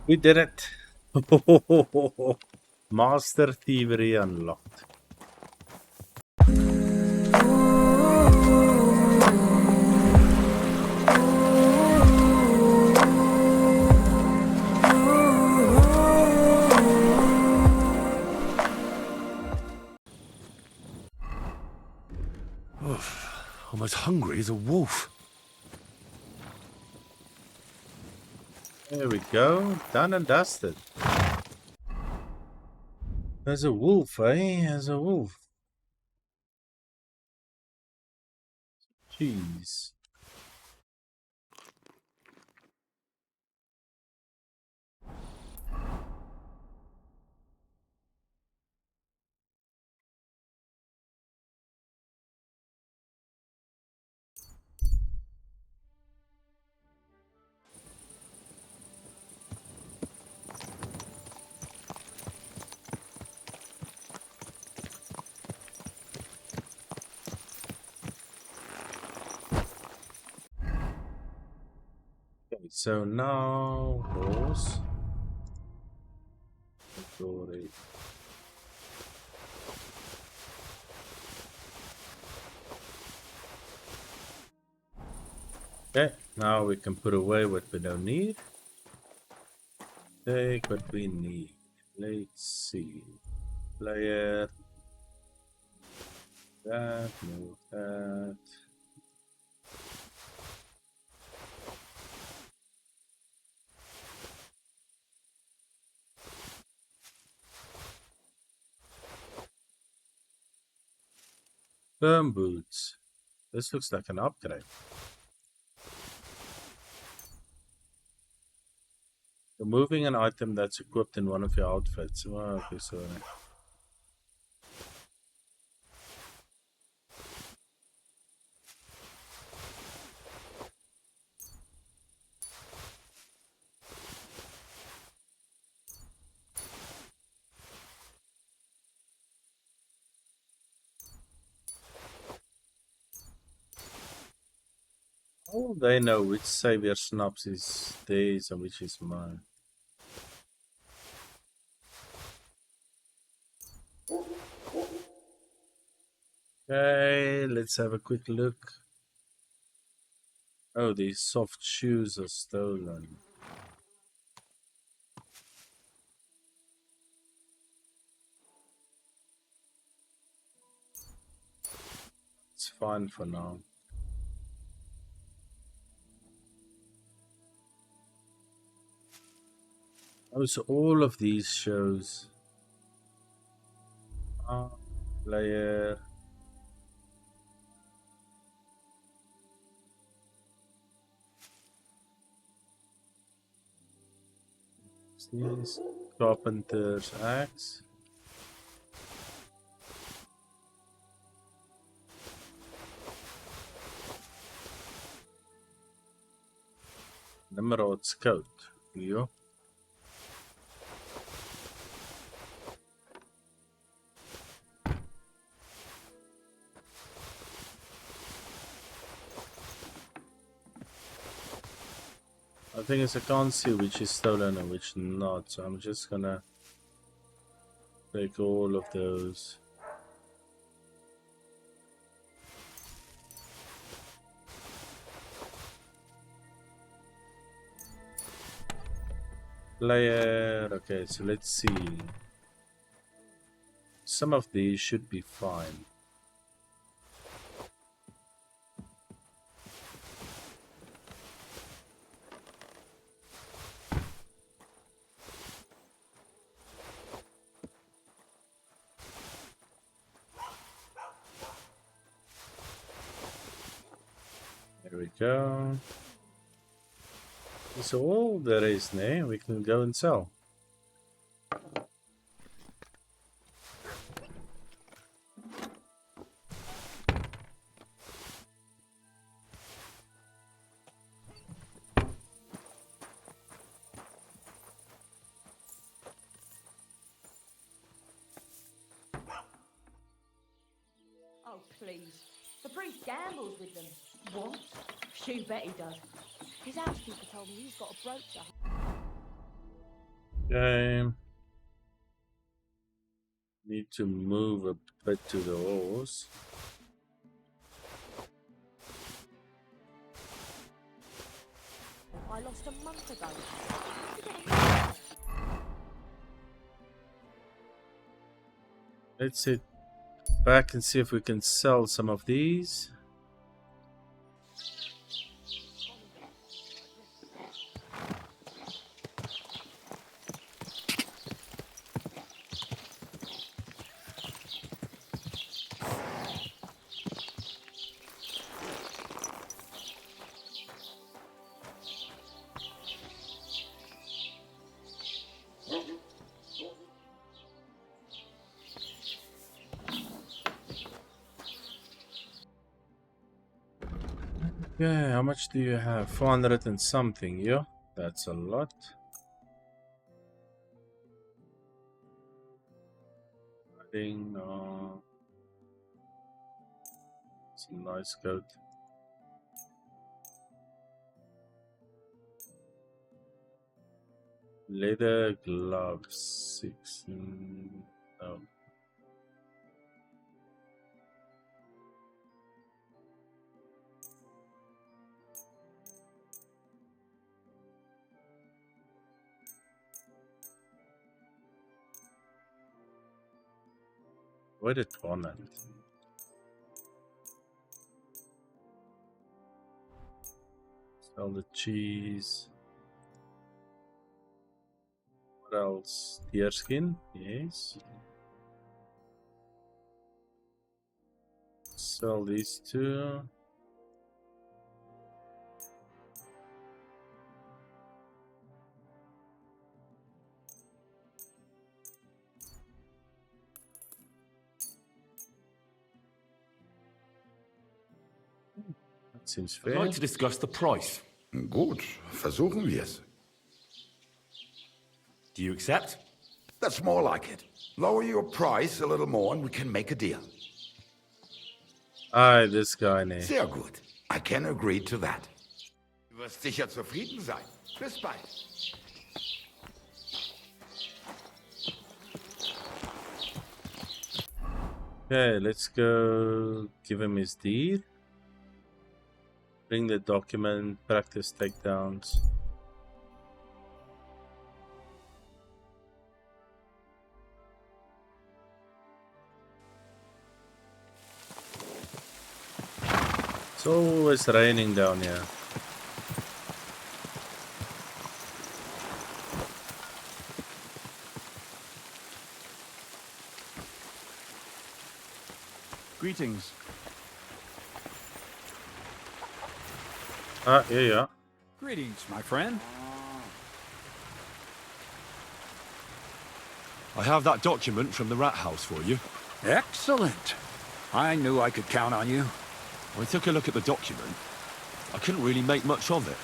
We did it. Master thievery unlocked. I'm as hungry as a wolf. There we go. Done and dusted. As a wolf, eh? As a wolf. Jeez. Okay, so now horse. Glory. Okay, now we can put away what we don't need. Take what we need. Let's see. Player. That, move that. Firm boots. This looks like an upgrade. Removing an item that's equipped in one of your outfits. Oh, okay, so oh, they know which savior snaps is theirs and which is mine. Okay, let's have a quick look. Oh, these soft shoes are stolen. It's fine for now. Oh, so all of these shows. Ah, player. These carpenter's axe. Nimrod's coat. You. I think I can't see which is stolen and which not, so I'm just gonna take all of those. Player. Okay, so let's see. Some of these should be fine. There we go. So all there is now, we can go and sell. Oh, please. The priest gambles with them. What? You bet he does. His housekeeper told me he's got a brooch. Okay. Need to move a bit to the horse. I lost a month ago. Let's hit back and see if we can sell some of these. Yeah, how much do you have? 400 and something, yeah? That's a lot. Adding, it's a nice coat. Leather gloves, 6. No. Where did one end? Sell the cheese. What else? Deer skin? Yes. Sell these two. That seems I'd fair. like to discuss the price. Gut, versuchen wir's. Do you accept? That's more like it. Lower your price a little more and we can make a deal. Ah, this guy, ne. Sehr gut. I can agree to that. Du wirst sicher zufrieden sein. Bis bald. Okay, let's go give him his deed. Bring the document, practice takedowns. It's always raining down here. Greetings. Ah, yeah. Greetings, my friend. I have that document from the rat house for you. Excellent. I knew I could count on you. I took a look at the document. I couldn't really make much of it.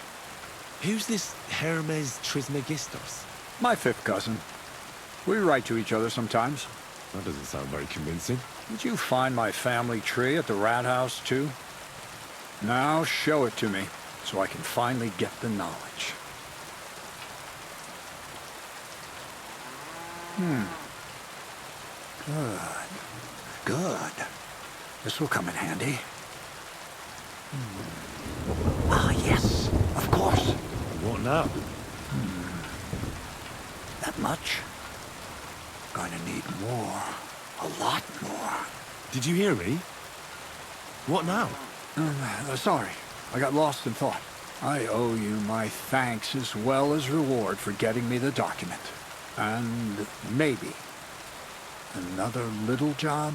Who's this Hermes Trismegistus? My fifth cousin. We write to each other sometimes. That doesn't sound very convincing. Did you find my family tree at the rat house, too? Now show it to me, so I can finally get the knowledge. Good. This will come in handy. Ah, yes, of course. What now? That much? Gonna need more. A lot more. Did you hear me? What now? Sorry, I got lost in thought. I owe you my thanks as well as reward for getting me the document. And maybe another little job?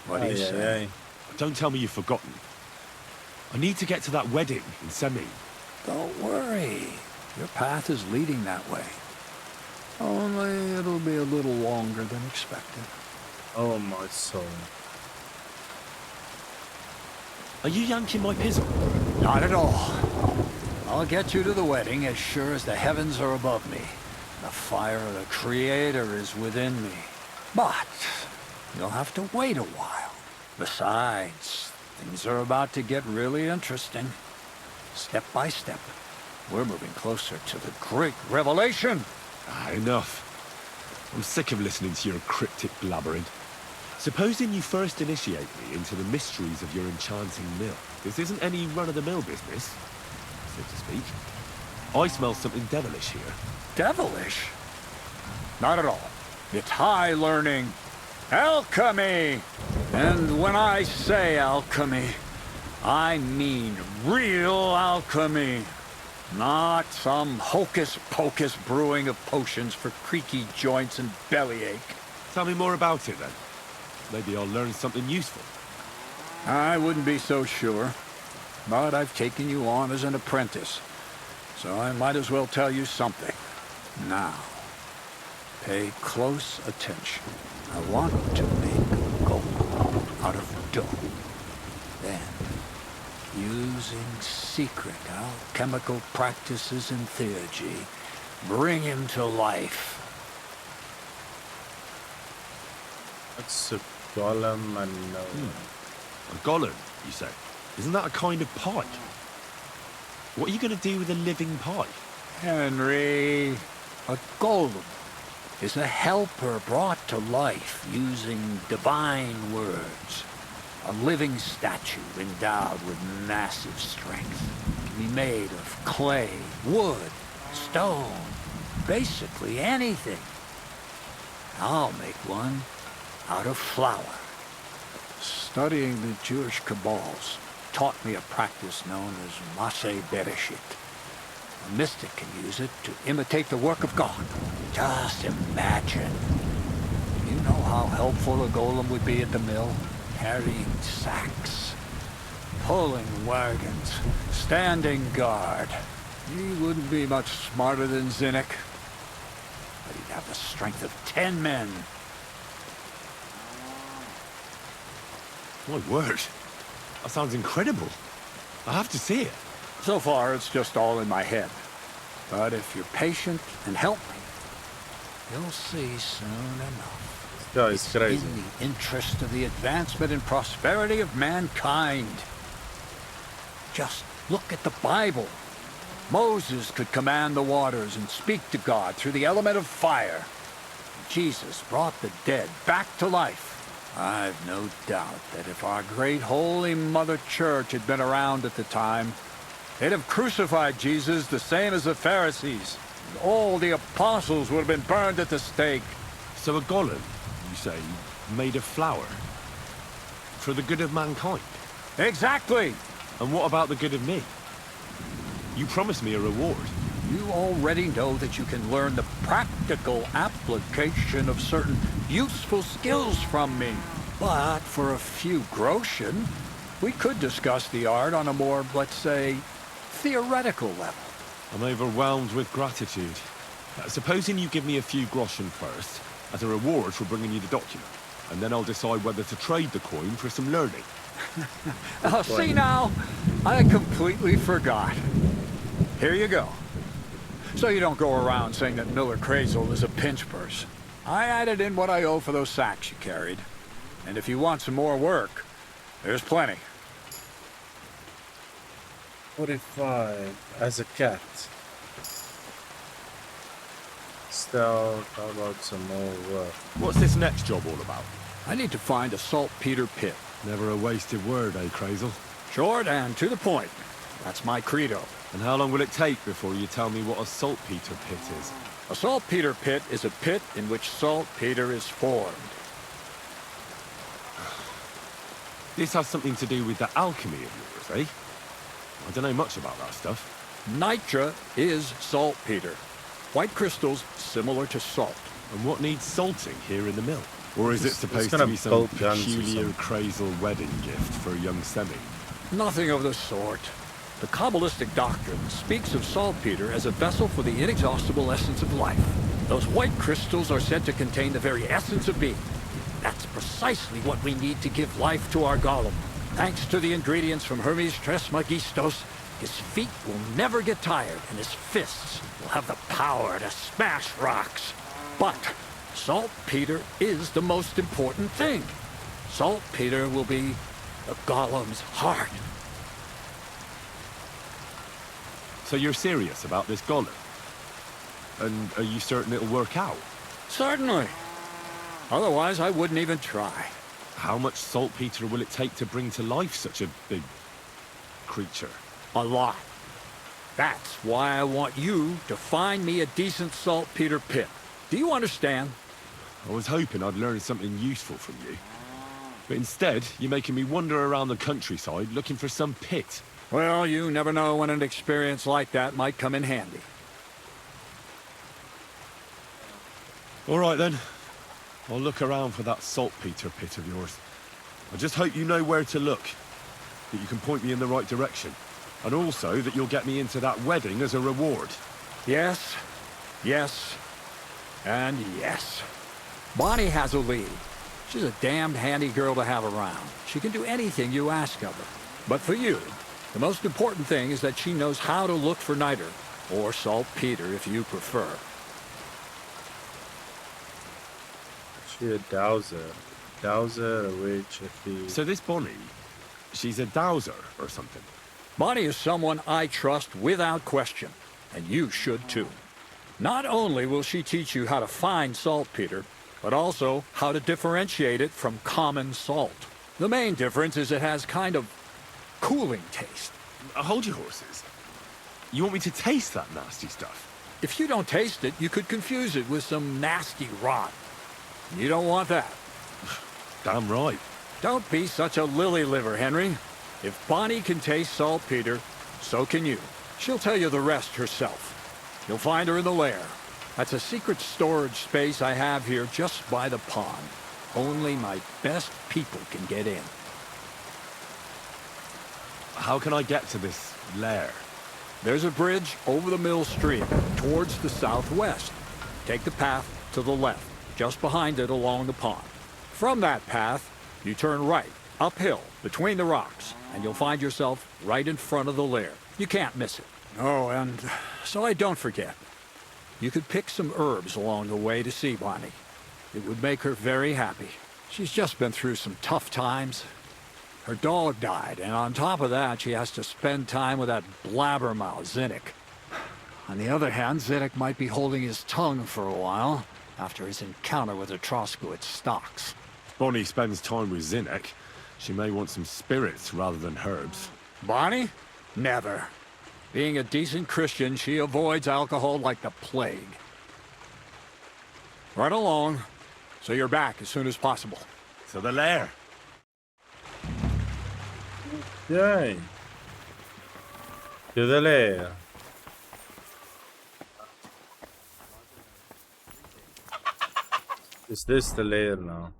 What do you say? Don't tell me you've forgotten. I need to get to that wedding in Semi. Don't worry. Your path is leading that way. Only it'll be a little longer than expected. Oh my soul. Are you yanking my pizzle? Not at all. I'll get you to the wedding as sure as the heavens are above me. The fire of the Creator is within me. But you'll have to wait a while. Besides, things are about to get really interesting. Step by step, we're moving closer to the great revelation. Enough. I'm sick of listening to your cryptic blabbering. Supposing you first initiate me into the mysteries of your enchanting mill. This isn't any run-of-the-mill business, so to speak. I smell something devilish here. Devilish? Not at all. It's high learning. Alchemy! And when I say alchemy, I mean real alchemy. Not some hocus-pocus brewing of potions for creaky joints and bellyache. Tell me more about it, then. Maybe I'll learn something useful. I wouldn't be so sure. But I've taken you on as an apprentice, so I might as well tell you something. Now, pay close attention. I want to make gold out of dough. Then, using secret alchemical practices and theurgy, bring him to life. That's a golem and A golem, you say? Isn't that a kind of pie? What are you going to do with a living pie? Henry, a golem is a helper brought to life using divine words. A living statue endowed with massive strength. It can be made of clay, wood, stone, basically anything. I'll make one out of flour. Studying the Jewish Kabbals taught me a practice known as Maseh Bereshit. A mystic can use it to imitate the work of God. Just imagine. You know how helpful a golem would be at the mill? Carrying sacks, pulling wagons, standing guard. He wouldn't be much smarter than Zinnik, but he'd have the strength of 10 men. My word. That sounds incredible. I have to see it. So far, it's just all in my head. But if you're patient and help me, you'll see soon enough. this guy is crazy. In the interest of the advancement and prosperity of mankind. Just look at the Bible. Moses could command the waters and speak to God through the element of fire. Jesus brought the dead back to life. I've no doubt that if our great Holy Mother Church had been around at the time, they'd have crucified Jesus the same as the Pharisees. All the apostles would have been burned at the stake. So a golem, you say, made of flour? For the good of mankind? Exactly! And what about the good of me? You promised me a reward. You already know that you can learn the practical application of certain useful skills from me. But for a few groschen, we could discuss the art on a more, let's say, theoretical level. I'm overwhelmed with gratitude. Supposing you give me a few groschen first, as a reward for bringing you the document, and then I'll decide whether to trade the coin for some learning. Oh, see now, I completely forgot. Here you go. So you don't go around saying that Miller Crazel is a pinch purse. I added in what I owe for those sacks you carried. And if you want some more work, there's plenty. 45 as a cat. Still, how about some more work? What's this next job all about? I need to find a saltpeter pit. Never a wasted word, eh, Crazel? Short and to the point. That's my credo. And how long will it take before you tell me what a saltpeter pit is? A saltpeter pit is a pit in which saltpeter is formed. This has something to do with the alchemy of yours, eh? I don't know much about that stuff. Nitra is saltpeter. White crystals similar to salt. And what needs salting here in the mill? Or is it It's supposed gonna to be some bolt guns or peculiar something. Crazel wedding gift for a young semi? Nothing of the sort. The Kabbalistic doctrine speaks of saltpeter as a vessel for the inexhaustible essence of life. Those white crystals are said to contain the very essence of being. That's precisely what we need to give life to our golem. Thanks to the ingredients from Hermes Trismegistos, his feet will never get tired and his fists will have the power to smash rocks. But saltpeter is the most important thing. Saltpeter will be the golem's heart. So you're serious about this golem? And are you certain it'll work out? Certainly. Otherwise, I wouldn't even try. How much saltpeter will it take to bring to life such a big creature? A lot. That's why I want you to find me a decent saltpeter pit. Do you understand? I was hoping I'd learn something useful from you. But instead, you're making me wander around the countryside looking for some pit. Well, you never know when an experience like that might come in handy. All right, then. I'll look around for that saltpeter pit of yours. I just hope you know where to look, that you can point me in the right direction, and also that you'll get me into that wedding as a reward. Yes, yes, and yes. Bonnie has a lead. She's a damned handy girl to have around. She can do anything you ask of her. But for you, the most important thing is that she knows how to look for niter, or saltpeter if you prefer. She a dowser. Dowser, a witch, a thief. So this Bonnie, she's a dowser or something? Bonnie is someone I trust without question, and you should too. Not only will she teach you how to find saltpeter, but also how to differentiate it from common salt. The main difference is it has kind of cooling taste. Hold your horses. You want me to taste that nasty stuff? If you don't taste it, you could confuse it with some nasty rot. You don't want that. Damn right. Don't be such a lily liver, Henry. If Bonnie can taste saltpeter, so can you. She'll tell you the rest herself. You'll find her in the lair. That's a secret storage space I have here just by the pond. Only my best people can get in. How can I get to this lair? There's a bridge over the mill stream towards the southwest. Take the path to the left, just behind it along the pond. From that path, you turn right, uphill, between the rocks, and you'll find yourself right in front of the lair. You can't miss it. Oh, and so I don't forget, you could pick some herbs along the way to see Bonnie. It would make her very happy. She's just been through some tough times. Her dog died, and on top of that, she has to spend time with that blabbermouth, Zinnik. On the other hand, Zinnik might be holding his tongue for a while after his encounter with the Troskowitz stocks. Bonnie spends time with Zinnik. She may want some spirits rather than herbs. Bonnie? Never. Being a decent Christian, she avoids alcohol like the plague. Right along, so you're back as soon as possible. To the lair. Yay. To the lair. Is this the lair now?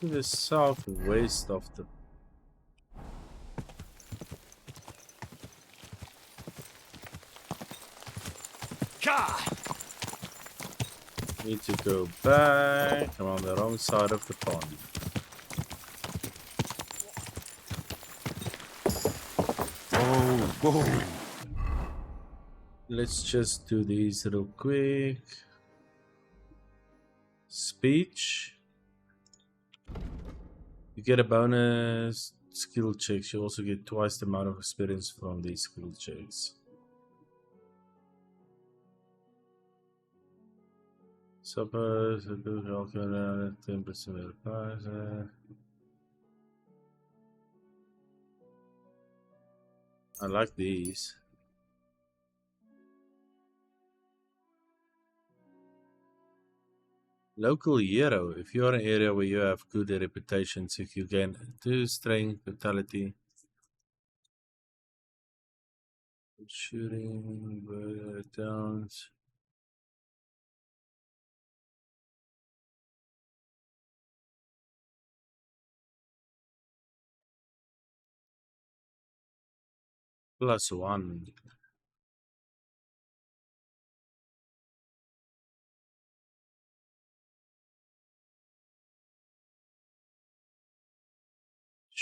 To the southwest of the need to go back. I'm on the wrong side of the pond. Whoa. Let's just do these real quick. Speech. You get a bonus skill checks. You also get twice the amount of experience from these skill checks. Suppose I do calculate 10%. I like these. Local hero. If you are in an area where you have good reputations, if you gain 2 strength, vitality, shooting, downs. +1.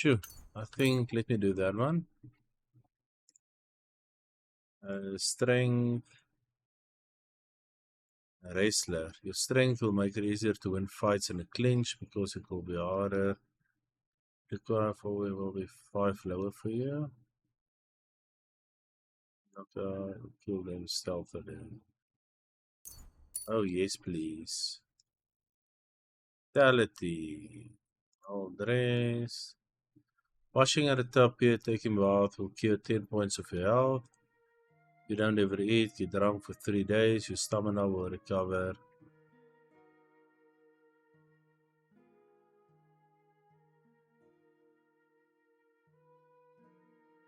Phew. I think let me do that one. Strength. Wrestler. Your strength will make it easier to win fights in a clinch because it will be harder. The core will be 5 lower for you. Okay, kill them stealthily. Oh yes, please. Vitality. All dress. Washing at the top here, taking bath will cure 10 points of your health. You don't ever eat, get drunk for 3 days, your stamina will recover.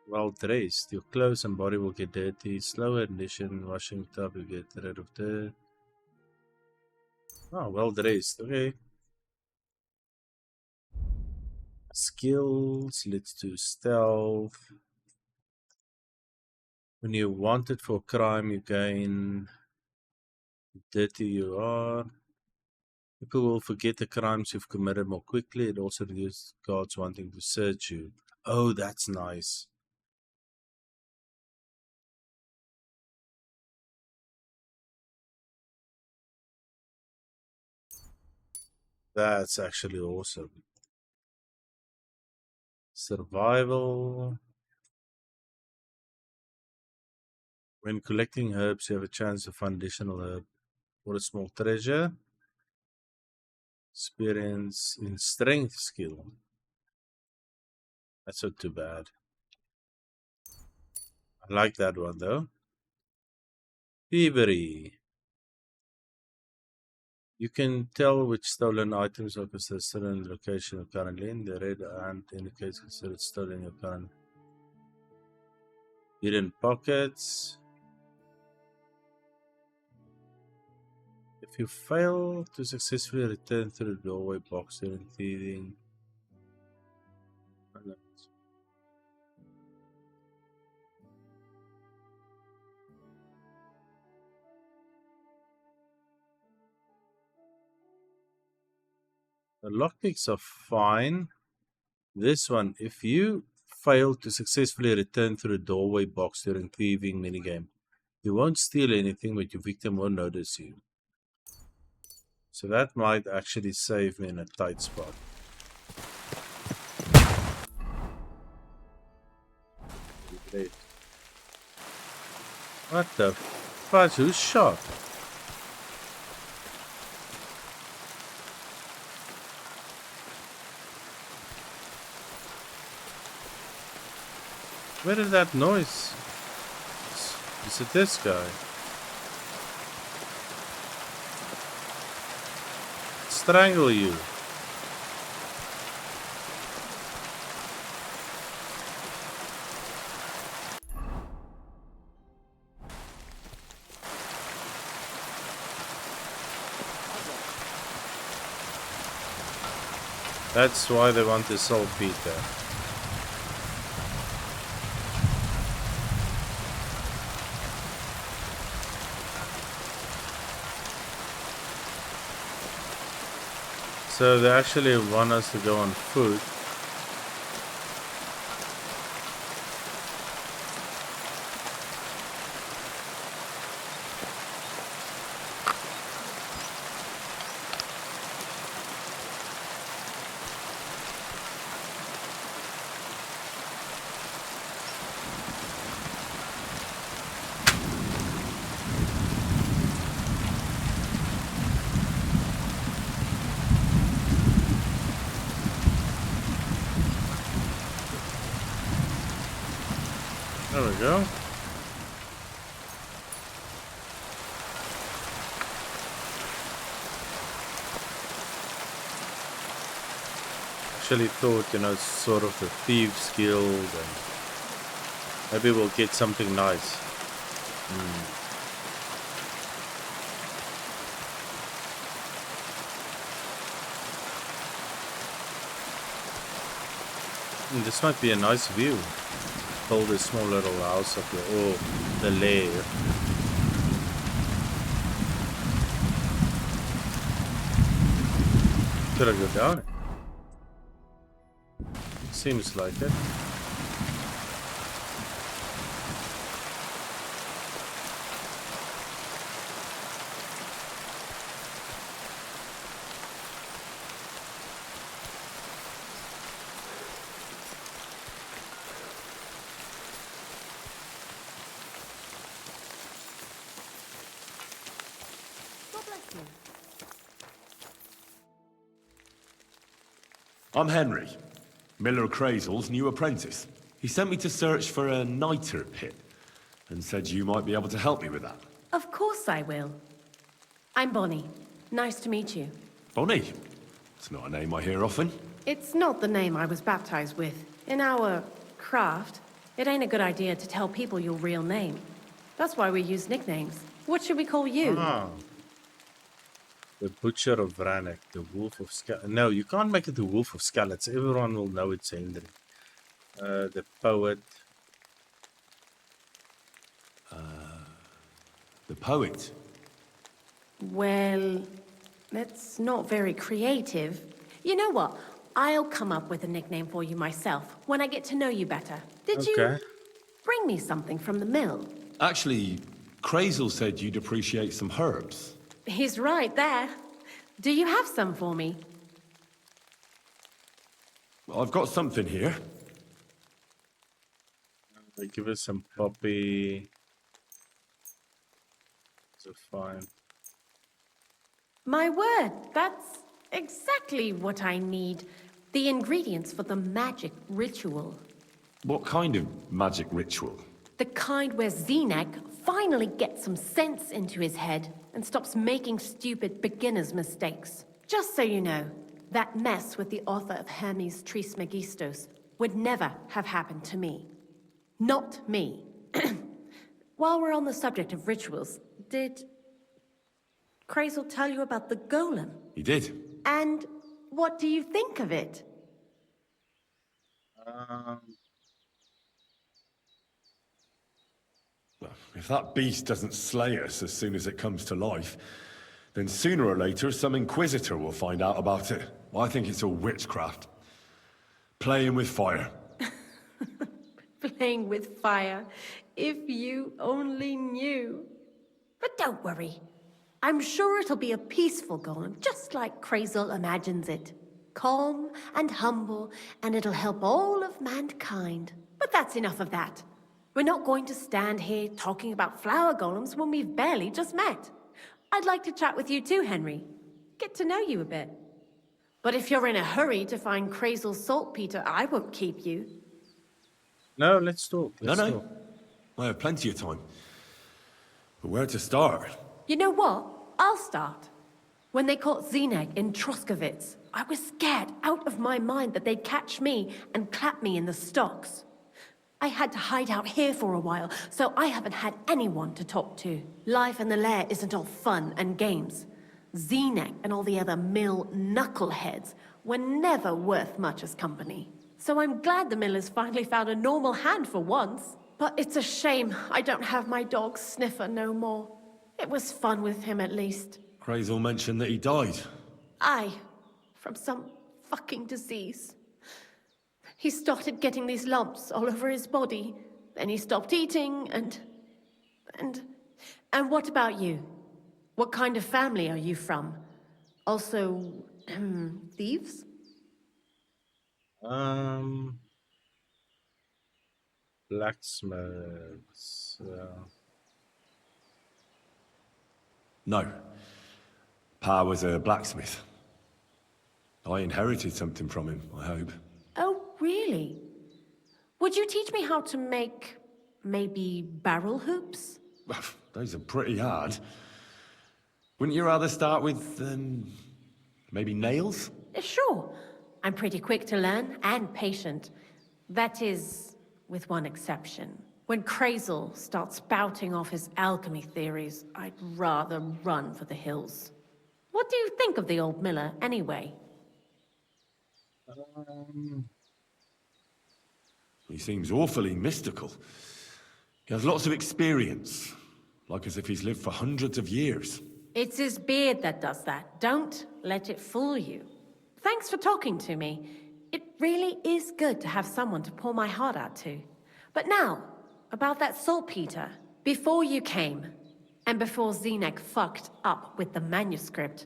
Well dressed, your clothes and body will get dirty. Slower addition, washing tub, you get rid of dirt. Oh, well dressed, okay. Skills, let's do stealth. When you're wanted for crime, you gain dirty you are. People will forget the crimes you've committed more quickly. It also reduces guards wanting to search you. Oh, that's nice. That's actually awesome. Survival. When collecting herbs, you have a chance to find additional herb or a small treasure. Experience in strength skill. That's not too bad. I like that one though. Thievery. You can tell which stolen items are considered in the location you're currently in. The red ant indicates considered stolen in your current. Hidden pockets. If you fail to successfully return through the doorway box during thieving, the lockpicks are fine. This one, if you fail to successfully return through the doorway box during thieving minigame, you won't steal anything, but your victim won't notice you. So that might actually save me in a tight spot. Great. What the fudge? Who's shot? Where is that noise? Is it this guy? Strangle you. That's why they want to saltpeter. So they actually want us to go on foot. There we go. Actually thought, sort of the thieves guild, and maybe we'll get something nice. This might be a nice view. Build a small little house up here. Oh, the lair. Should I go down it? Seems like it. God bless you. I'm Henry, Miller Crazel's new apprentice. He sent me to search for a niter pit and said you might be able to help me with that. Of course I will. I'm Bonnie. Nice to meet you. Bonnie? It's not a name I hear often. It's not the name I was baptized with. In our craft, it ain't a good idea to tell people your real name. That's why we use nicknames. What should we call you? Ah. The Butcher of Vranek, the Wolf of Skallets. No, you can't make it the Wolf of Skallets. Everyone will know it's Henry. The Poet. The poet. Well, that's not very creative. You know what? I'll come up with a nickname for you myself when I get to know you better. Did you Okay. bring me something from the mill? Actually, Crazel said you'd appreciate some herbs. He's right there. Do you have some for me? I've got something here. Give us some poppy. So fine. My word, that's exactly what I need. The ingredients for the magic ritual. What kind of magic ritual? The kind where Zenek finally gets some sense into his head and stops making stupid beginner's mistakes. Just so you know, that mess with the author of Hermes Trismegistos would never have happened to me. Not me. While we're on the subject of rituals, did Crazel tell you about the golem? He did. And what do you think of it? Well, if that beast doesn't slay us as soon as it comes to life, then sooner or later some inquisitor will find out about it. I think it's all witchcraft. Playing with fire. Playing with fire. If you only knew. But don't worry. I'm sure it'll be a peaceful golem, just like Crazel imagines it. Calm and humble, and it'll help all of mankind. But that's enough of that. We're not going to stand here talking about flower golems when we've barely just met. I'd like to chat with you too, Henry. Get to know you a bit. But if you're in a hurry to find Crazel's saltpeter, I won't keep you. No, let's talk. Let's No. talk. I have plenty of time. But where to start? You know what? I'll start. When they caught Zenek in Troskovitz, I was scared out of my mind that they'd catch me and clap me in the stocks. I had to hide out here for a while, so I haven't had anyone to talk to. Life in the lair isn't all fun and games. Zenek and all the other mill knuckleheads were never worth much as company. So I'm glad the millers finally found a normal hand for once. But it's a shame I don't have my dog Sniffer no more. It was fun with him at least. Crazel mentioned that he died. Aye, from some fucking disease. He started getting these lumps all over his body. Then he stopped eating and what about you? What kind of family are you from? Also, thieves? Blacksmiths. No. Pa was a blacksmith. I inherited something from him, I hope. Oh, really? Would you teach me how to make, maybe, barrel hoops? Those are pretty hard. Wouldn't you rather start with, maybe nails? Sure. I'm pretty quick to learn and patient. That is, with one exception. When Crazel starts spouting off his alchemy theories, I'd rather run for the hills. What do you think of the old miller, anyway? He seems awfully mystical. He has lots of experience, like as if he's lived for hundreds of years. It's his beard that does that. Don't let it fool you. Thanks for talking to me. It really is good to have someone to pour my heart out to. But now, about that saltpeter. Before you came, and before Zenek fucked up with the manuscript,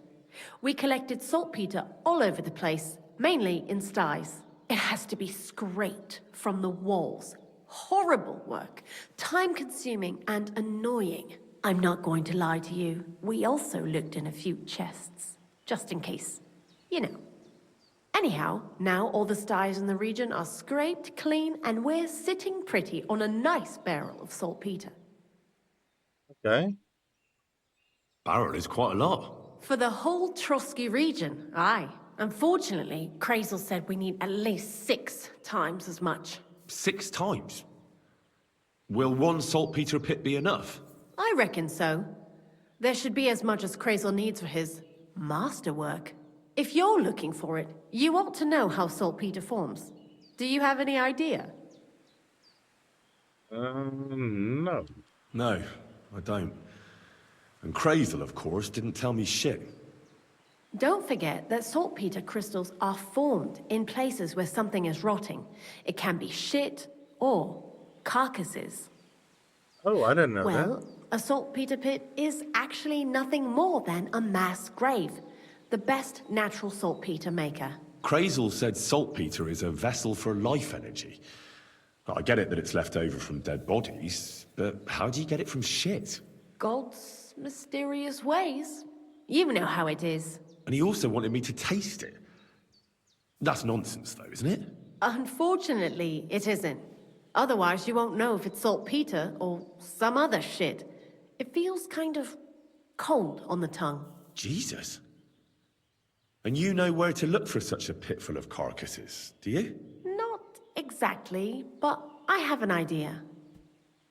we collected saltpeter all over the place, mainly in sties. It has to be scraped from the walls. Horrible work, time-consuming and annoying. I'm not going to lie to you. We also looked in a few chests, just in case. You know. Anyhow, now all the sties in the region are scraped clean and we're sitting pretty on a nice barrel of saltpeter. Okay. Barrel is quite a lot. For the whole Trotsky region, aye. Unfortunately, Krazel said we need at least 6 times as much. 6 times? Will one saltpeter pit be enough? I reckon so. There should be as much as Krazel needs for his masterwork. If you're looking for it, you ought to know how saltpeter forms. Do you have any idea? No. No, I don't. And Krazel, of course, didn't tell me shit. Don't forget that saltpeter crystals are formed in places where something is rotting. It can be shit or carcasses. Oh, I didn't know Well, a saltpeter pit is actually nothing more than a mass grave. The best natural saltpeter maker. Krazel said saltpeter is a vessel for life energy. I get it that it's left over from dead bodies, but how do you get it from shit? God's mysterious ways. You know how it is. And he also wanted me to taste it. That's nonsense, though, isn't it? Unfortunately, it isn't. Otherwise, you won't know if it's saltpeter or some other shit. It feels kind of cold on the tongue. Jesus. And you know where to look for such a pit full of carcasses, do you? Not exactly, but I have an idea.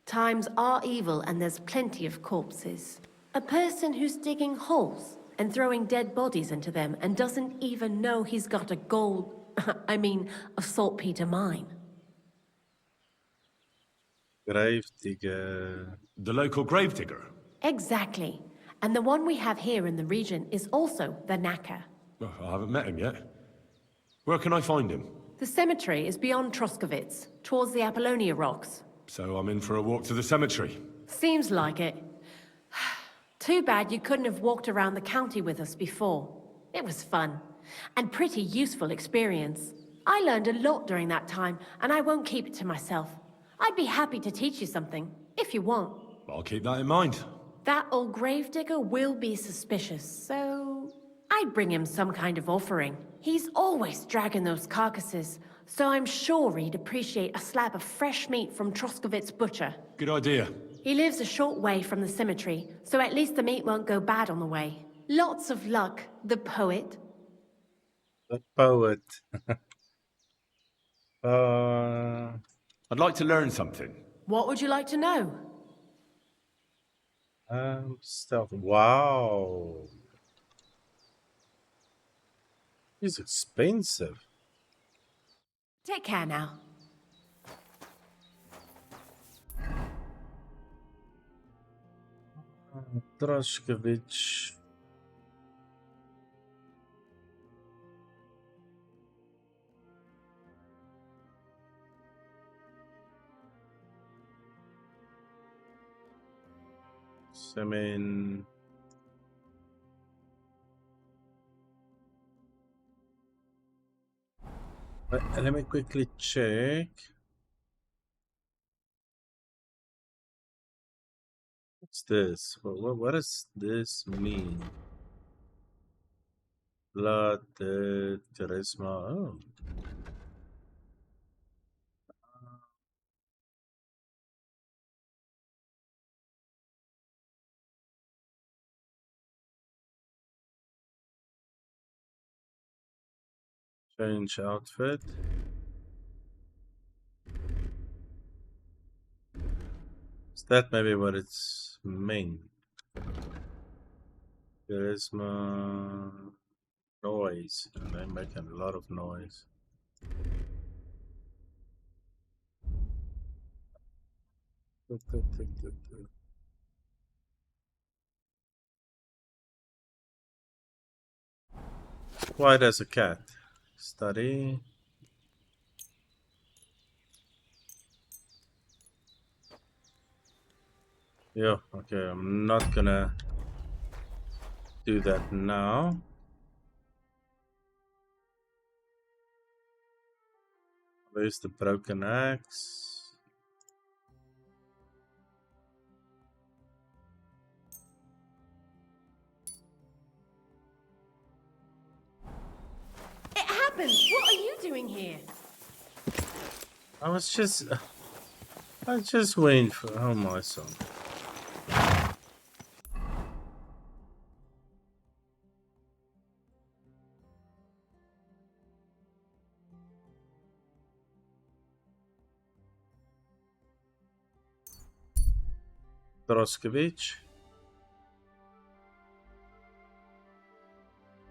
Times are evil and there's plenty of corpses. A person who's digging holes and throwing dead bodies into them and doesn't even know he's got a a saltpeter mine. Gravedigger. The local gravedigger? Exactly. And the one we have here in the region is also the Knacker. Oh, I haven't met him yet. Where can I find him? The cemetery is beyond Troskovitz, towards the Apollonia rocks. So I'm in for a walk to the cemetery. Seems like it. Too bad you couldn't have walked around the county with us before. It was fun. And pretty useful experience. I learned a lot during that time, and I won't keep it to myself. I'd be happy to teach you something, if you want. I'll keep that in mind. That old gravedigger will be suspicious, so I'd bring him some kind of offering. He's always dragging those carcasses, so I'm sure he'd appreciate a slab of fresh meat from Troskovitz butcher. Good idea. He lives a short way from the cemetery, so at least the meat won't go bad on the way. Lots of luck, the poet. The poet. uh, I'd like to learn something. What would you like to know? Stuff. Wow. It's expensive. Take care now. Drashkovich. I mean, let me quickly check. What's this? What does this mean? Blood, charisma. Oh. Change outfit. Is that maybe what it's mean? Charisma. Noise. And they're making a lot of noise. Quiet as a cat. Study. Yeah, okay, I'm not gonna do that now. Where's the broken axe? It happened! What are you doing here? I was just waiting for, oh my son. Droskovich.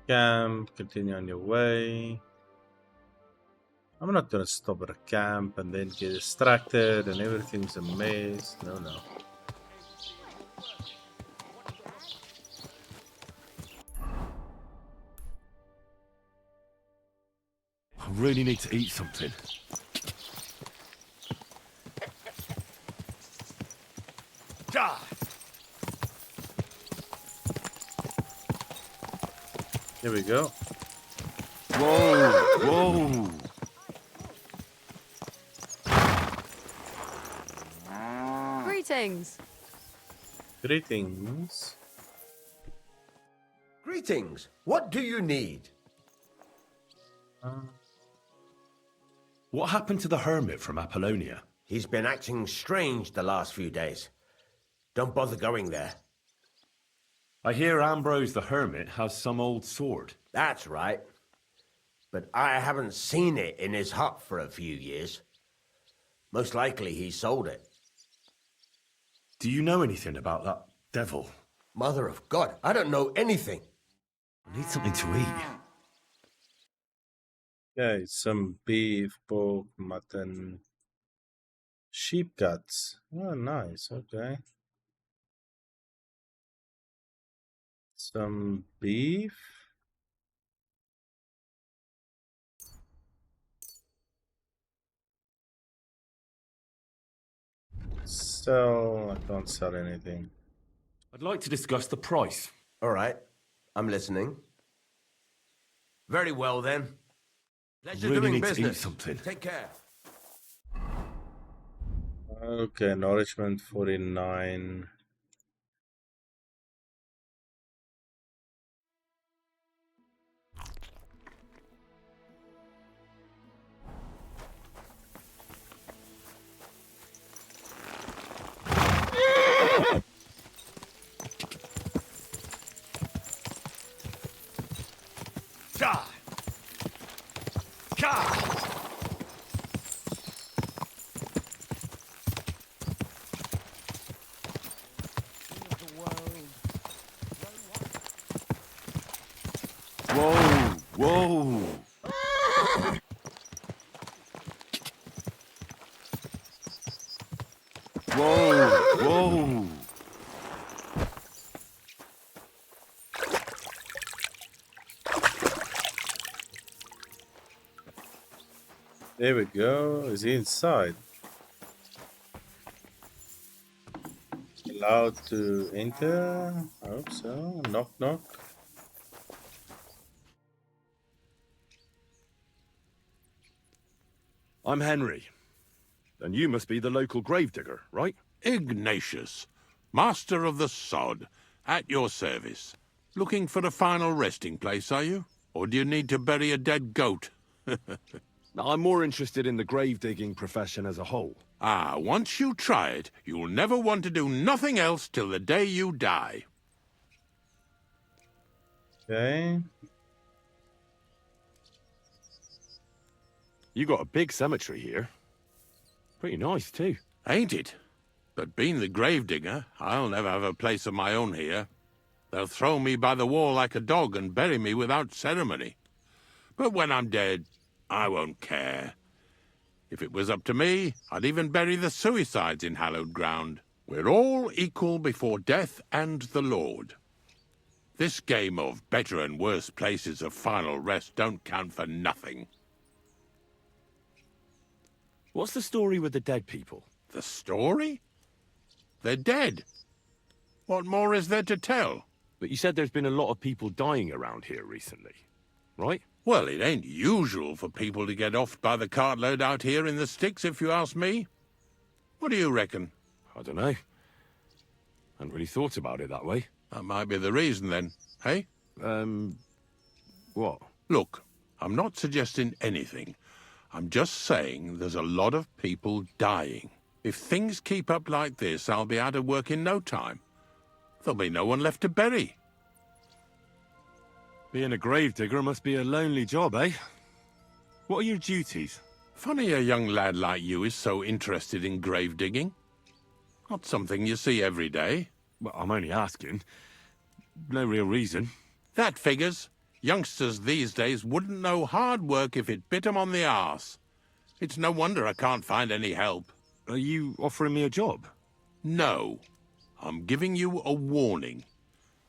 Camp, continue on your way. I'm not gonna stop at a camp and then get distracted and everything's a mess. No, no. I really need to eat something. Here we go. Whoa! Whoa! Greetings. Greetings. Greetings. What do you need? What happened to the hermit from Apollonia? He's been acting strange the last few days. Don't bother going there. I hear Ambrose the hermit has some old sword. That's right. But I haven't seen it in his hut for a few years. Most likely he sold it. Do you know anything about that devil? Mother of God, I don't know anything. I need something to eat. Okay, some beef, pork, mutton, sheep guts. Oh, nice. Okay. Some beef. Sell. I can't sell anything. I'd like to discuss the price. All right, I'm listening. Very well, then. Pleasure Really doing need to eat business. something. Take care. Okay, nourishment 49. Whoa! Whoa! Whoa! Whoa! There we go. Is he inside? Allowed to enter? I hope so. Knock, knock. I'm Henry. And you must be the local gravedigger, right? Ignatius, master of the sod, at your service. Looking for a final resting place, are you? Or do you need to bury a dead goat? I'm more interested in the grave digging profession as a whole. Ah, once you try it, you'll never want to do nothing else till the day you die. Okay. You got a big cemetery here. Pretty nice, too. Ain't it? But being the gravedigger, I'll never have a place of my own here. They'll throw me by the wall like a dog and bury me without ceremony. But when I'm dead, I won't care. If it was up to me, I'd even bury the suicides in hallowed ground. We're all equal before death and the Lord. This game of better and worse places of final rest don't count for nothing. What's the story with the dead people? The story? They're dead. What more is there to tell? But you said there's been a lot of people dying around here recently, right? Well, it ain't usual for people to get offed by the cartload out here in the sticks, if you ask me. What do you reckon? I don't know. Hadn't really thought about it that way. That might be the reason, then, hey? What? Look, I'm not suggesting anything. I'm just saying there's a lot of people dying. If things keep up like this, I'll be out of work in no time. There'll be no one left to bury. Being a gravedigger must be a lonely job, eh? What are your duties? Funny a young lad like you is so interested in grave digging. Not something you see every day. Well, I'm only asking. No real reason. That figures. Youngsters these days wouldn't know hard work if it bit 'em on the arse. It's no wonder I can't find any help. Are you offering me a job? No. I'm giving you a warning.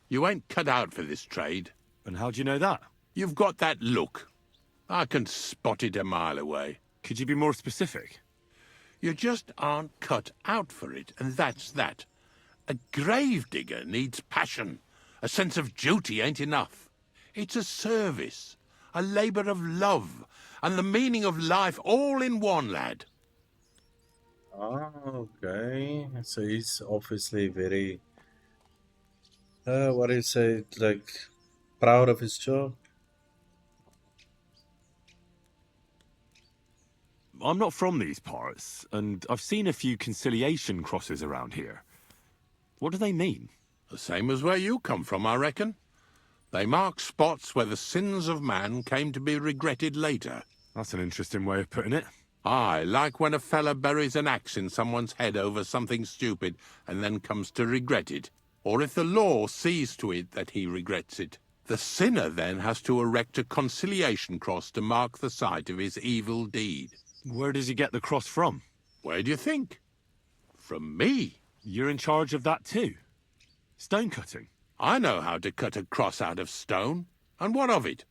You ain't cut out for this trade. And how do you know that? You've got that look. I can spot it a mile away. Could you be more specific? You just aren't cut out for it, and that's that. A gravedigger needs passion. A sense of duty ain't enough. It's a service, a labour of love, and the meaning of life all in one, lad. Ah, okay. So he's obviously very, what do you say, like, proud of his job. I'm not from these parts, and I've seen a few conciliation crosses around here. What do they mean? The same as where you come from, I reckon. They mark spots where the sins of man came to be regretted later. That's an interesting way of putting it. Aye, like when a fella buries an axe in someone's head over something stupid and then comes to regret it. Or if the law sees to it that he regrets it. The sinner then has to erect a conciliation cross to mark the site of his evil deed. Where does he get the cross from? Where do you think? From me. You're in charge of that too? Stone cutting? I know how to cut a cross out of stone. And what of it?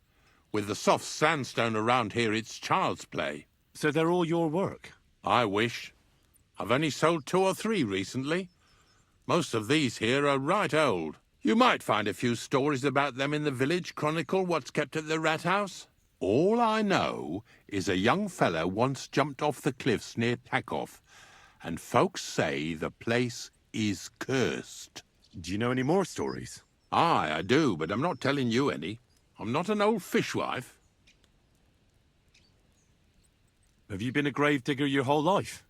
With the soft sandstone around here, it's child's play. So they're all your work? I wish. I've only sold 2 or 3 recently. Most of these here are right old. You might find a few stories about them in the village chronicle what's kept at the rat house. All I know is a young fella once jumped off the cliffs near Takoff, and folks say the place is cursed. Do you know any more stories? Aye, I do, but I'm not telling you any. I'm not an old fishwife. Have you been a gravedigger your whole life?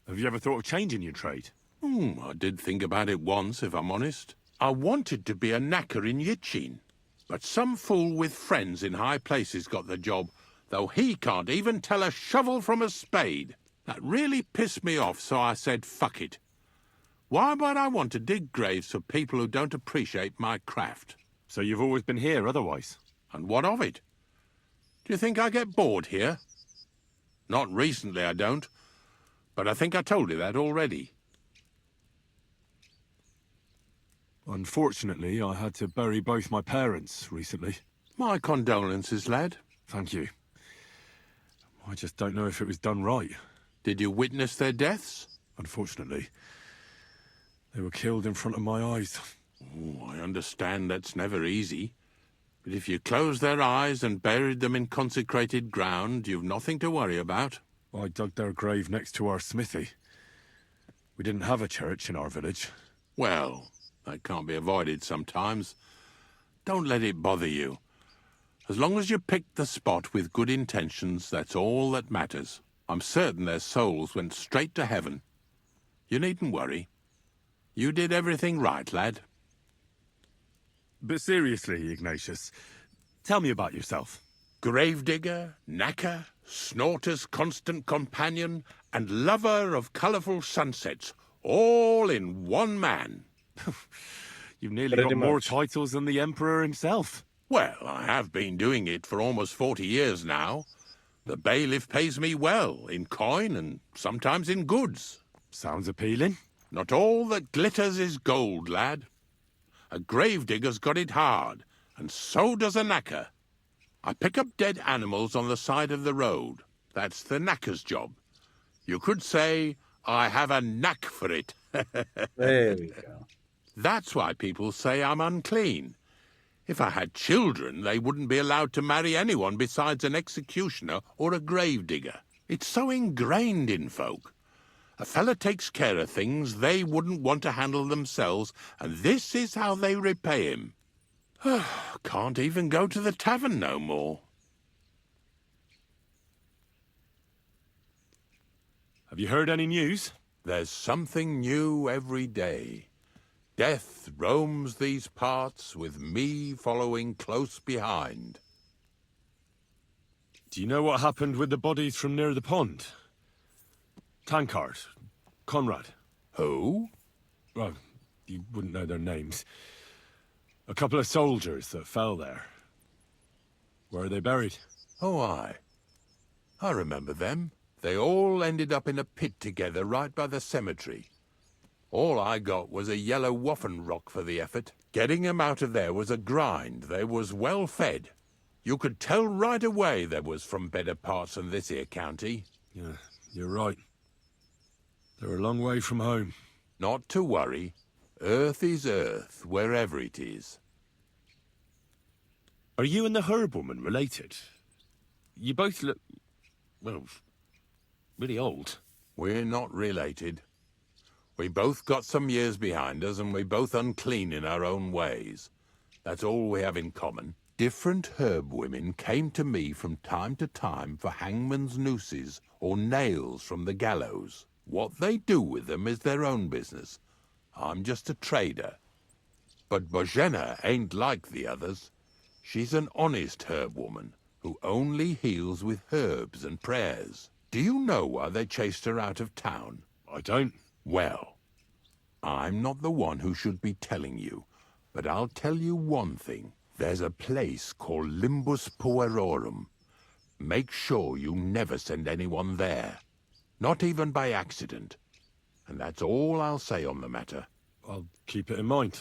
Have you ever thought of changing your trade? I did think about it once, if I'm honest. I wanted to be a knacker in Yitchin, but some fool with friends in high places got the job, though he can't even tell a shovel from a spade. That really pissed me off, so I said, fuck it. Why would I want to dig graves for people who don't appreciate my craft? So you've always been here otherwise? And what of it? Do you think I get bored here? Not recently, I don't. But I think I told you that already. Unfortunately, I had to bury both my parents recently. My condolences, lad. Thank you. I just don't know if it was done right. Did you witness their deaths? Unfortunately. They were killed in front of my eyes. Oh, I understand that's never easy. But if you closed their eyes and buried them in consecrated ground, you've nothing to worry about. I dug their grave next to our smithy. We didn't have a church in our village. Well, that can't be avoided sometimes. Don't let it bother you. As long as you picked the spot with good intentions, that's all that matters. I'm certain their souls went straight to heaven. You needn't worry. You did everything right, lad. But seriously, Ignatius, tell me about yourself. Gravedigger, knacker, snorter's constant companion, and lover of colourful sunsets, all in one man. You've nearly Pretty got more much. titles than the Emperor himself. Well, I have been doing it for almost 40 years now. The bailiff pays me well, in coin and sometimes in goods. Sounds appealing. Not all that glitters is gold, lad. A gravedigger's got it hard, and so does a knacker. I pick up dead animals on the side of the road. That's the knacker's job. You could say I have a knack for it. There we go. That's why people say I'm unclean. If I had children, they wouldn't be allowed to marry anyone besides an executioner or a gravedigger. It's so ingrained in folk. A fella takes care of things they wouldn't want to handle themselves, and this is how they repay him. Can't even go to the tavern no more. Have you heard any news? There's something new every day. Death roams these parts, with me following close behind. Do you know what happened with the bodies from near the pond? Tankard, Conrad. Who? Well, you wouldn't know their names. A couple of soldiers that fell there. Where are they buried? Oh, I remember them. They all ended up in a pit together right by the cemetery. All I got was a yellow waffen rock for the effort. Getting them out of there was a grind. They was well fed. You could tell right away they was from better parts than this here county. Yeah, you're right. They're a long way from home. Not to worry. Earth is earth, wherever it is. Are you and the herb woman related? You both look, well, really old. We're not related. We both got some years behind us, and we're both unclean in our own ways. That's all we have in common. Different herb women came to me from time to time for hangman's nooses or nails from the gallows. What they do with them is their own business. I'm just a trader. But Bozhena ain't like the others. She's an honest herb woman who only heals with herbs and prayers. Do you know why they chased her out of town? I don't. Well, I'm not the one who should be telling you, but I'll tell you one thing. There's a place called Limbus Puerorum. Make sure you never send anyone there. Not even by accident. And that's all I'll say on the matter. I'll keep it in mind.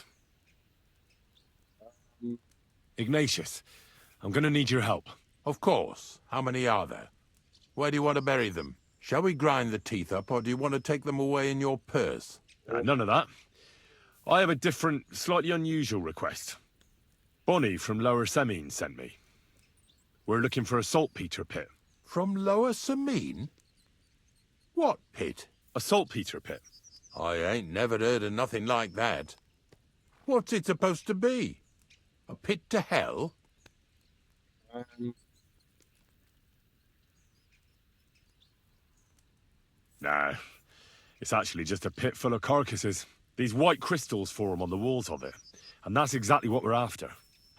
Ignatius, I'm gonna need your help. Of course. How many are there? Where do you want to bury them? Shall we grind the teeth up, or do you want to take them away in your purse? None of that. I have a different, slightly unusual request. Bonnie from Lower Semine sent me. We're looking for a saltpeter pit. From Lower Semine? What pit? A saltpeter pit. I ain't never heard of nothing like that. What's it supposed to be? A pit to hell? Nah, it's actually just a pit full of carcasses. These white crystals form on the walls of it, and that's exactly what we're after.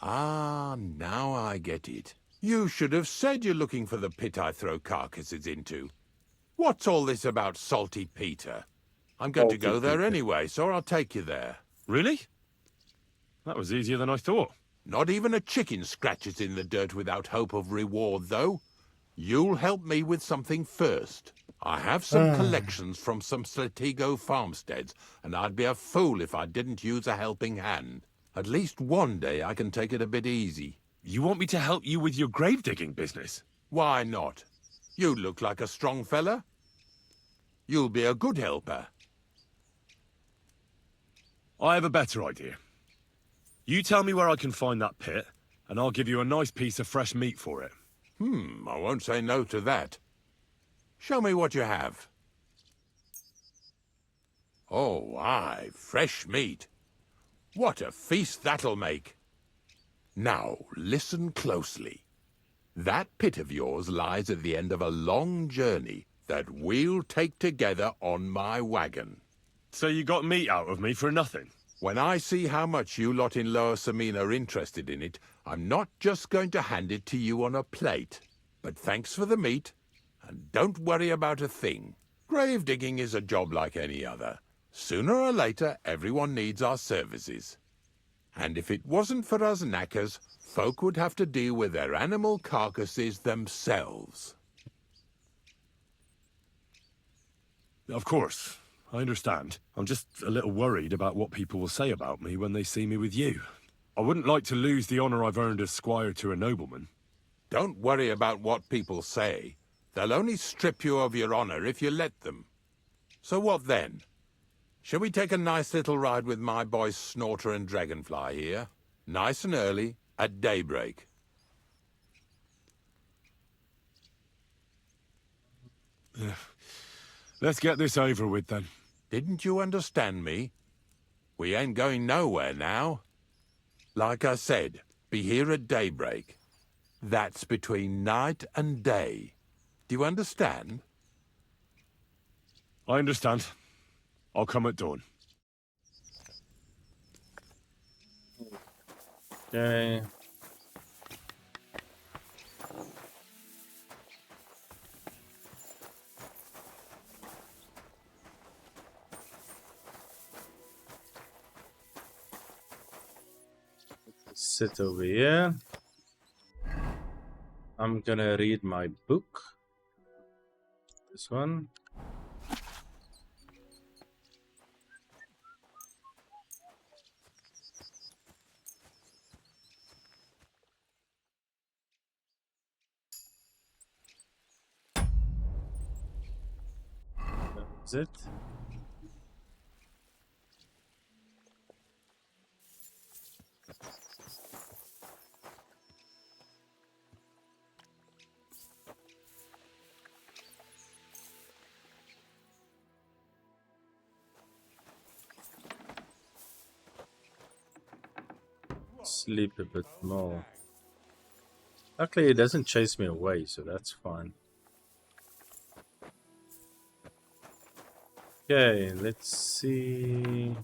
Ah, now I get it. You should have said you're looking for the pit I throw carcasses into. What's all this about Salty Peter? I'm going to go there anyway, so I'll take you there. Really? That was easier than I thought. Not even a chicken scratches in the dirt without hope of reward, though. You'll help me with something first. I have some collections from some Sletigo farmsteads, and I'd be a fool if I didn't use a helping hand. At least one day I can take it a bit easy. You want me to help you with your grave-digging business? Why not? You look like a strong fella. You'll be a good helper. I have a better idea. You tell me where I can find that pit, and I'll give you a nice piece of fresh meat for it. I won't say no to that. Show me what you have. Oh, aye, fresh meat. What a feast that'll make. Now, listen closely. That pit of yours lies at the end of a long journey that we'll take together on my wagon. So you got meat out of me for nothing? When I see how much you lot in Lower Semine are interested in it, I'm not just going to hand it to you on a plate. But thanks for the meat, and don't worry about a thing. Grave digging is a job like any other. Sooner or later, everyone needs our services. And if it wasn't for us knackers, folk would have to deal with their animal carcasses themselves. Of course. I understand. I'm just a little worried about what people will say about me when they see me with you. I wouldn't like to lose the honor I've earned as squire to a nobleman. Don't worry about what people say. They'll only strip you of your honor if you let them. So what then? Shall we take a nice little ride with my boys Snorter and Dragonfly here? Nice and early, at daybreak. Let's get this over with, then. Didn't you understand me? We ain't going nowhere now. Like I said, be here at daybreak. That's between night and day. Do you understand? I understand. I'll come at dawn. Okay. Sit over here. I'm gonna read my book. This one. That's it. Sleep a bit more. Luckily, it doesn't chase me away, so that's fine. Okay, let's see.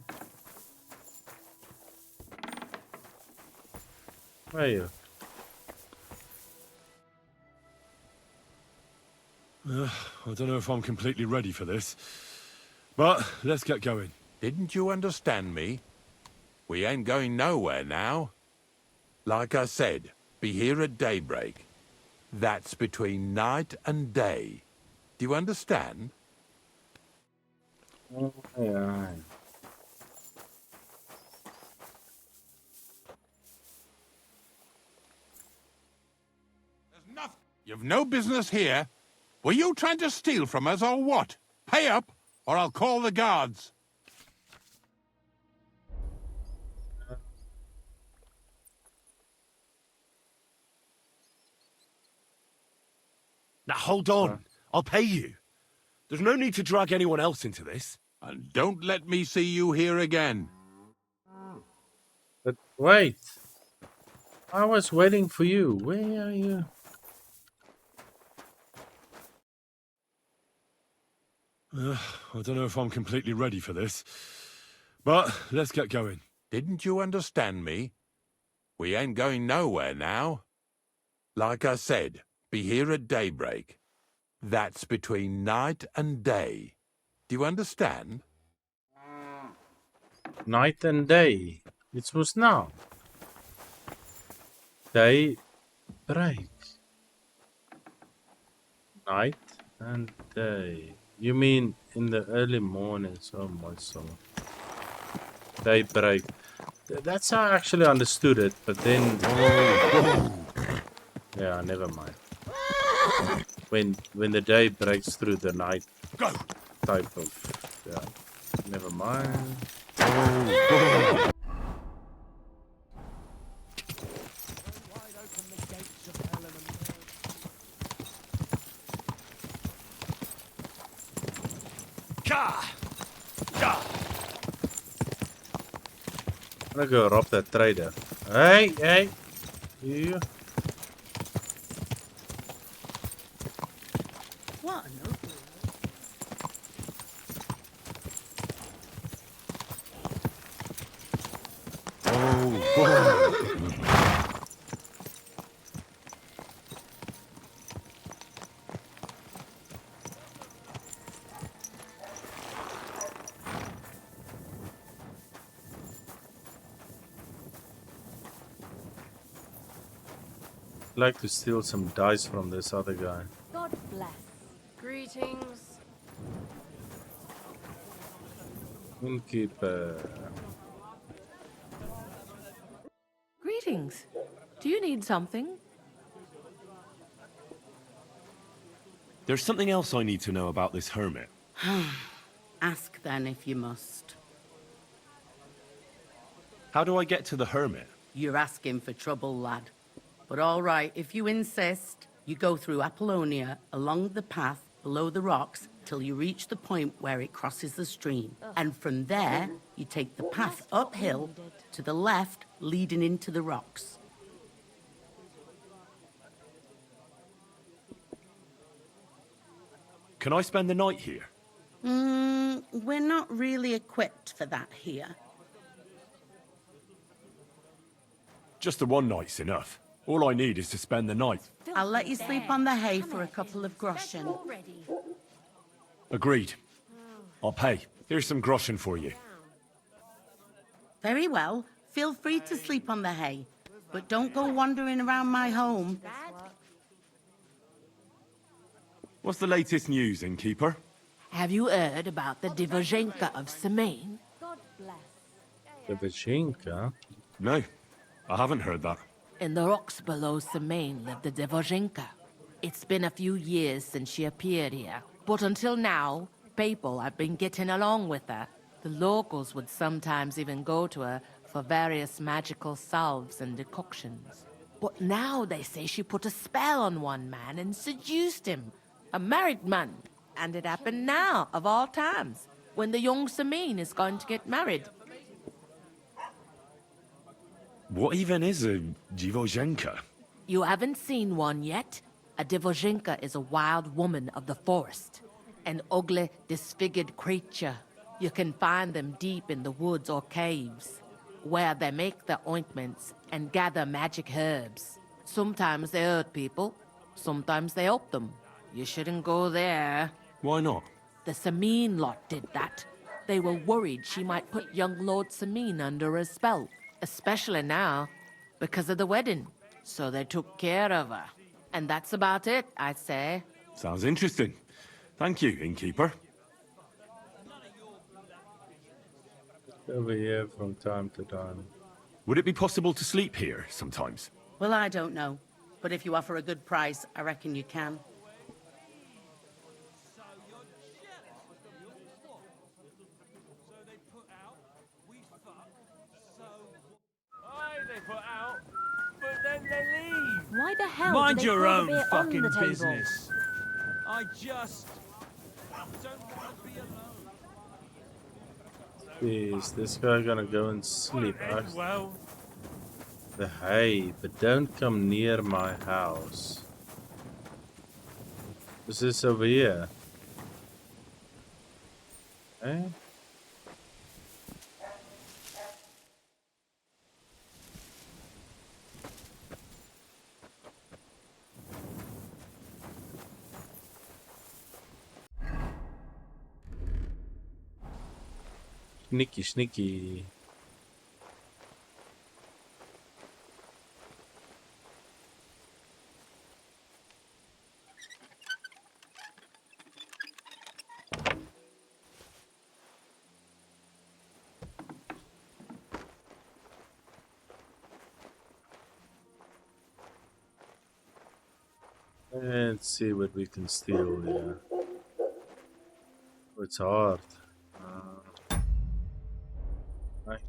Where are you? I don't know if I'm completely ready for this, but let's get going. Didn't you understand me? We ain't going nowhere now. Like I said, be here at daybreak. That's between night and day. Do you understand? Yeah. There's nothing. You've no business here. Were you trying to steal from us or what? Pay up, or I'll call the guards. Now hold on. I'll pay you. There's no need to drag anyone else into this. And don't let me see you here again. But wait. I was waiting for you. Where are you? I don't know if I'm completely ready for this, but let's get going. Didn't you understand me? We ain't going nowhere now. Like I said, be here at daybreak. That's between night and day. Do you understand? Night and day. It was now. Day break. Night and day. You mean in the early mornings? Oh my soul. Day break. That's how I actually understood it, but then yeah, never mind. When the day breaks through the night type of yeah. Never mind. I'm gonna go rob that trader. Hey, you. What? I'd like to steal some dice from this other guy. God bless. Greetings. Innkeeper. Greetings. Do you need something? There's something else I need to know about this hermit. Ask then if you must. How do I get to the hermit? You're asking for trouble, lad. But all right, if you insist, you go through Apollonia, along the path below the rocks, till you reach the point where it crosses the stream. And from there, you take the path uphill to the left, leading into the rocks. Can I spend the night here? We're not really equipped for that here. Just the one night's enough. All I need is to spend the night. I'll let you sleep on the hay for a couple of groschen. Agreed. I'll pay. Here's some groschen for you. Very well. Feel free to sleep on the hay, but don't go wandering around my home. What's the latest news, innkeeper? Have you heard about the Divozhenka of Semaine? The Vichinka? No, I haven't heard that. In the rocks below Semaine lived the Divozhenka. It's been a few years since she appeared here, but until now, people have been getting along with her. The locals would sometimes even go to her for various magical salves and decoctions. But now they say she put a spell on one man and seduced him, a married man. And it happened now, of all times, when the young Semaine is going to get married. What even is a Divozhenka? You haven't seen one yet? A Divozhenka is a wild woman of the forest. An ugly, disfigured creature. You can find them deep in the woods or caves, where they make their ointments and gather magic herbs. Sometimes they hurt people, sometimes they help them. You shouldn't go there. Why not? The Semaine lot did that. They were worried she might put young Lord Semaine under a spell, especially now, because of the wedding. So they took care of her. And that's about it, I'd say. Sounds interesting. Thank you, innkeeper. Over here from time to time. Would it be possible to sleep here sometimes? Well, I don't know. But if you offer a good price, I reckon you can. Why the hell Mind do they your pour the own beer on fucking the table? business. I just don't want to be alone. Is this guy gonna go and sleep? Well, The hay, but don't come near my house. What's this over here? Eh? Sneaky, sneaky. Let's see what we can steal here. Oh, it's hard. Right.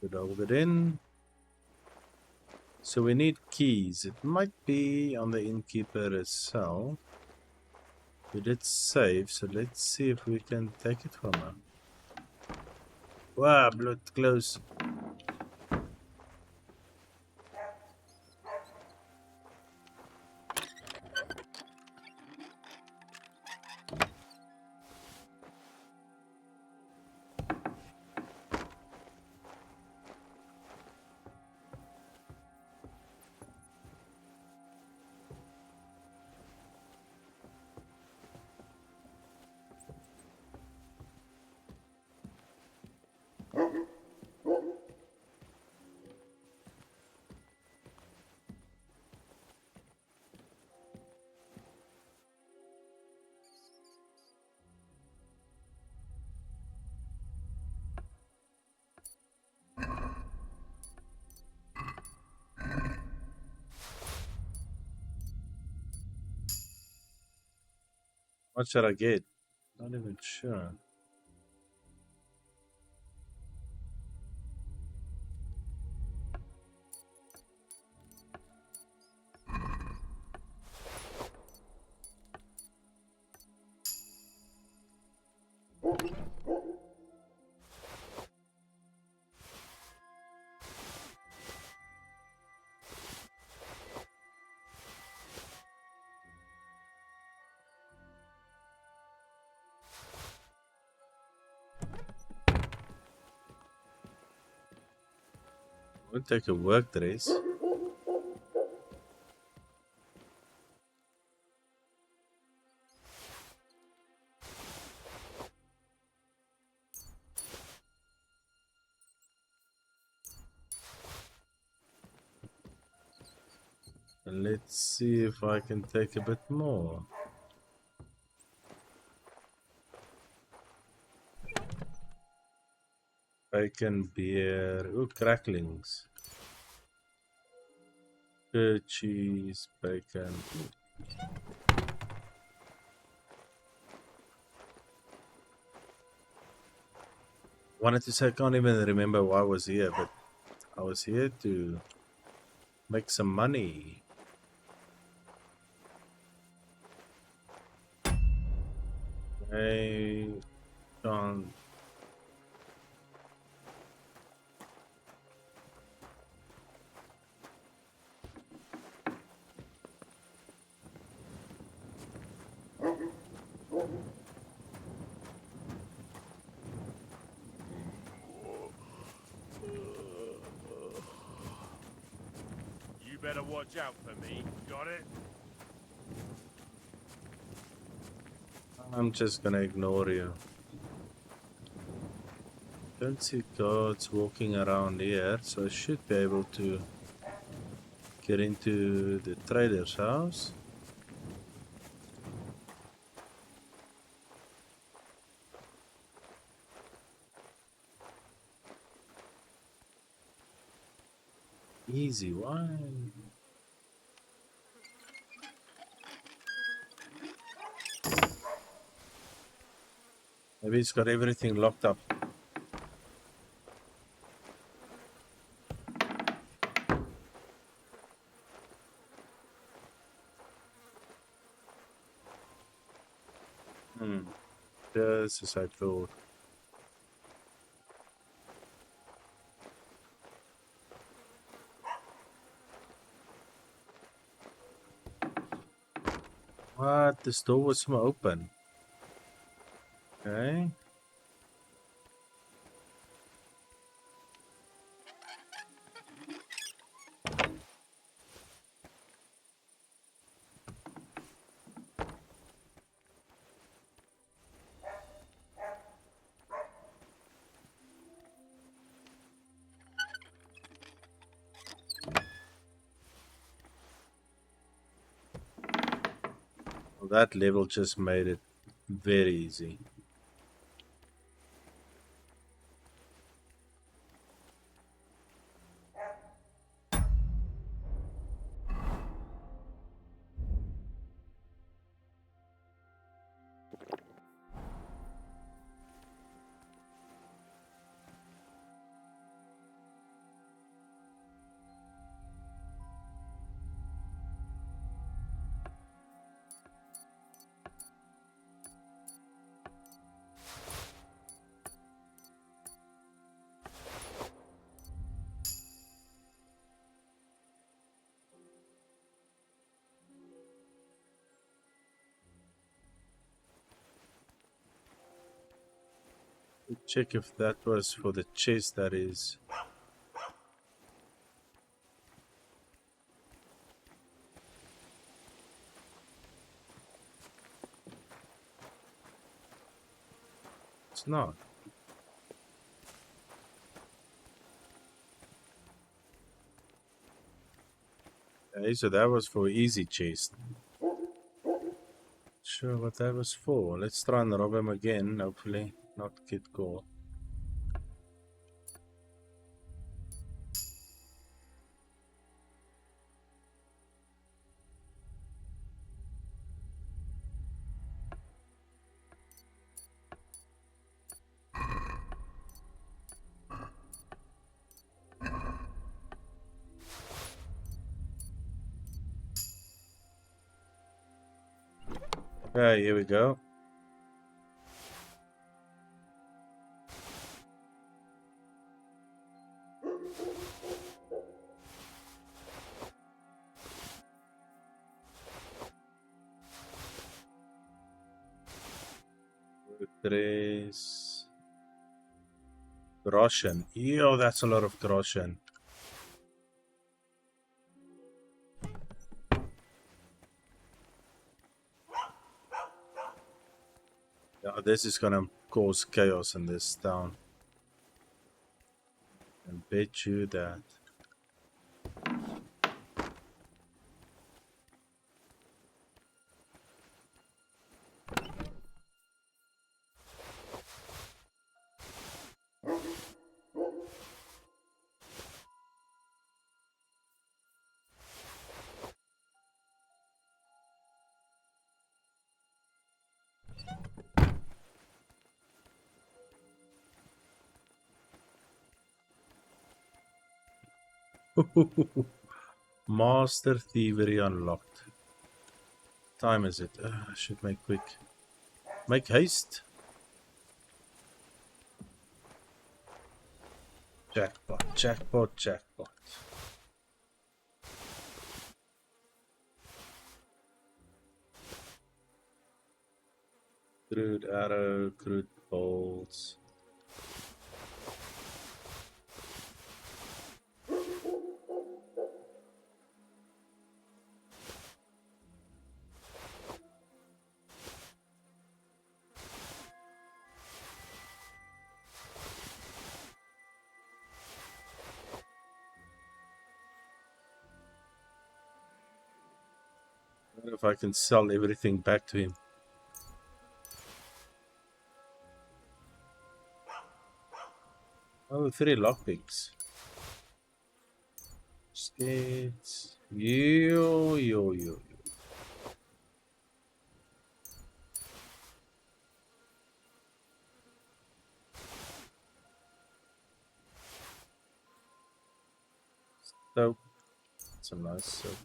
Put all it in. So we need keys. It might be on the innkeeper itself. We did save, so let's see if we can take it from him. Wow, blood close. What should I get? Not even sure. We'll take a work dress. Let's see if I can take a bit more. Bacon, beer, ooh, cracklings. Good cheese, bacon. Wanted to say I can't even remember why I was here, but I was here to make some money. I can't. You better watch out for me. Got it? I'm just gonna ignore you. Don't see guards walking around here, so I should be able to get into the trader's house. Easy one. Maybe it's got everything locked up. Just as I thought. What? This door was open. Okay. Well, that level just made it very easy. Check if that was for the chest, that is. It's not. Okay, so that was for easy chest. Sure what that was for. Let's try and rob him again, hopefully not get caught. Okay, here we go. Tres. Groschen. Yo, that's a lot of groschen. Yeah, this is gonna cause chaos in this town. And bet you that. Master Thievery unlocked. Time is it? I should make quick. Make haste. Jackpot, jackpot, jackpot. Crude arrow, crude bolts. I wonder if I can sell everything back to him. Oh, 3 lockpicks. Skates. Yo. Soap. Some nice soap.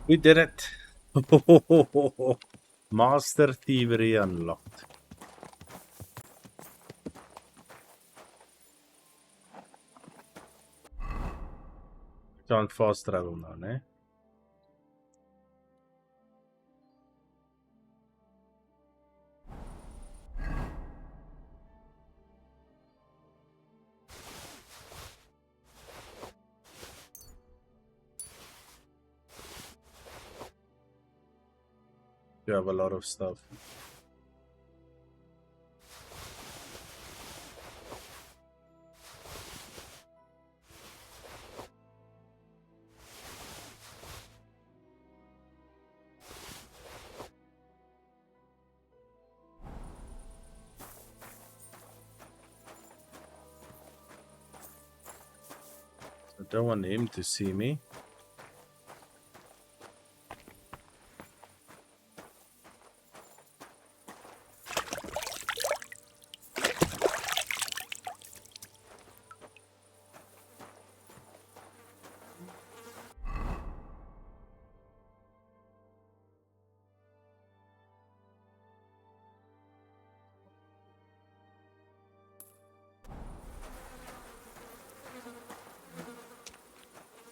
We did it! Master Thievery unlocked. Can't fast travel now, eh? You have a lot of stuff. I don't want him to see me.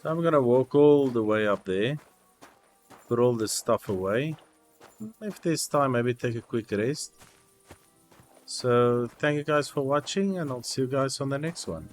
So I'm gonna walk all the way up there, put all this stuff away. If there's time, maybe take a quick rest. So thank you guys for watching, and I'll see you guys on the next one.